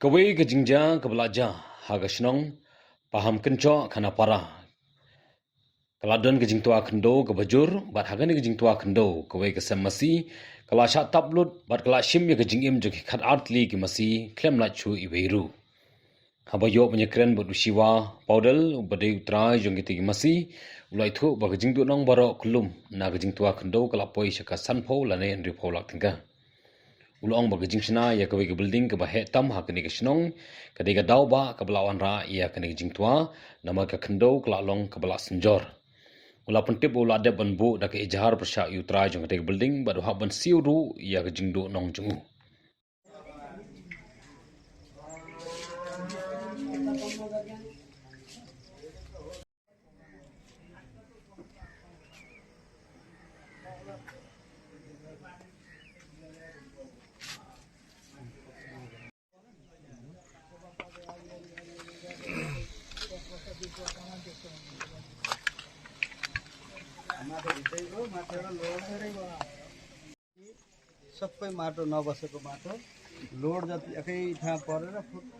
Kawai ke jingja ke belajar haga senong paham kenco kana para. Keladon ke jingtua kendo ke bajur bat haga ni ke jingtua kendo kawai ke semasi kala syak tablut bat kala shim ye ke jingim jo khat artli ke masi klem la chu iweiru. Haba yo penyekren bat usiwa paudel badai utrai jong kiti masi ulai thu ba ke jingtu nong baro kulum na ke jingtua kendo kala poi syaka sanpho lane ndri pholak tingga. Ulong ba gajing sina ya kawai ke building ke bahe tam ha kene ke snong kade ga dau ba ke belawan ra ya kene ke jingtua nama ke khendo kala long ke bela senjor ula pentip ula de banbu da ke ijhar persya yutra jong kade ke building ba do ha ban siu ru ya ke jingdo nong jungu सबै माटो नबसेको माटो load जति एकै ठाउँ परेर फुट्ट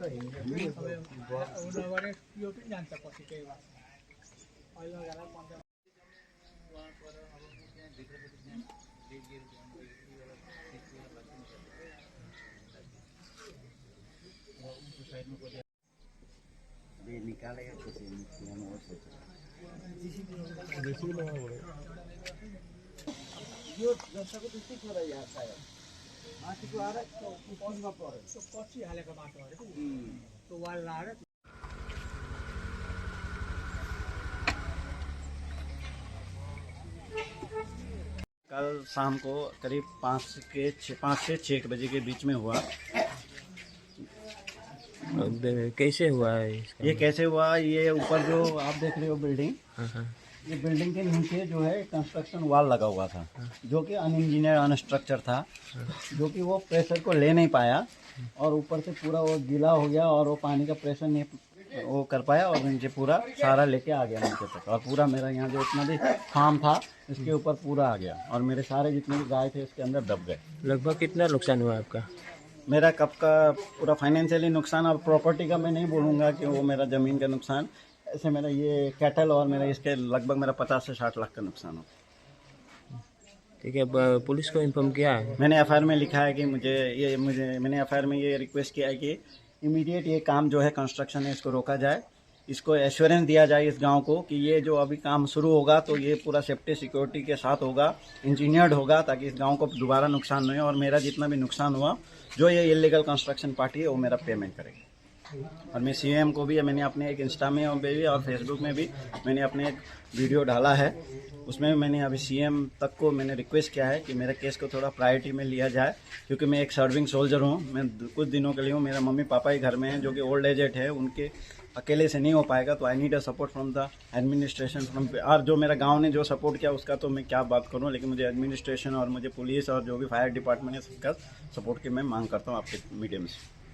निकालेको यो जस्तोको त्यस्तै कुरा यहाँ सायद माथिको आएर उपरमा पर्यो त्यो पछि हालेको माटो अरे त्यो वाल लाएर कल शाम को करीब 5 से 6 बजे के बीच में हुआ। कैसे हुआ है ये कैसे हुआ, ये ऊपर जो आप देख रहे हो बिल्डिंग, ये बिल्डिंग के नीचे जो है कंस्ट्रक्शन वॉल लगा हुआ था जो कि अनइंजीनियर अनस्ट्रक्चर था, जो कि वो प्रेशर को ले नहीं पाया और ऊपर से पूरा वो गीला हो गया और वो पानी का प्रेशर नहीं वो कर पाया और नीचे पूरा सारा लेके आ गया नीचे तक और पूरा मेरा यहाँ जो इतना भी फार्म था इसके ऊपर पूरा आ गया और मेरे सारे जितने भी गाय थे इसके अंदर दब गए। लगभग कितना नुकसान हुआ आपका? मेरा कब का पूरा फाइनेंशियली नुकसान और प्रॉपर्टी का मैं नहीं बोलूँगा कि वो मेरा ज़मीन का नुकसान, ऐसे मेरा ये कैटल और मेरा इसके लगभग मेरा 50 से 60 लाख का नुकसान हो। ठीक है, पुलिस को इन्फॉर्म किया है? मैंने एफआईआर में लिखा है कि मैंने एफआईआर में ये रिक्वेस्ट किया है कि इमीडिएट ये काम जो है कंस्ट्रक्शन है इसको रोका जाए, इसको एश्योरेंस दिया जाए इस गांव को कि ये जो अभी काम शुरू होगा तो ये पूरा सेफ्टी सिक्योरिटी के साथ होगा, इंजीनियर्ड होगा ताकि इस गांव को दोबारा नुकसान नहीं हो और मेरा जितना भी नुकसान हुआ जो ये इलीगल कंस्ट्रक्शन पार्टी है वो मेरा पेमेंट करेगी। और मैं सीएम को भी मैंने अपने एक इंस्टा में भी और फेसबुक में भी मैंने अपने एक वीडियो डाला है, उसमें मैंने अभी सीएम तक को मैंने रिक्वेस्ट किया है कि मेरे केस को थोड़ा प्रायोरिटी में लिया जाए क्योंकि मैं एक सर्विंग सोल्जर हूँ, मैं कुछ दिनों के लिए हूँ, मेरा मम्मी पापा ही घर में हैं जो कि ओल्ड एजेड है, उनके अकेले से नहीं हो पाएगा तो I need a support from the administration from और जो मेरा गांव ने जो सपोर्ट किया उसका तो मैं क्या बात करूं, लेकिन मुझे एडमिनिस्ट्रेशन और मुझे पुलिस और जो भी फायर डिपार्टमेंट है सबका सपोर्ट की मैं मांग करता हूं आपके मीडियम से।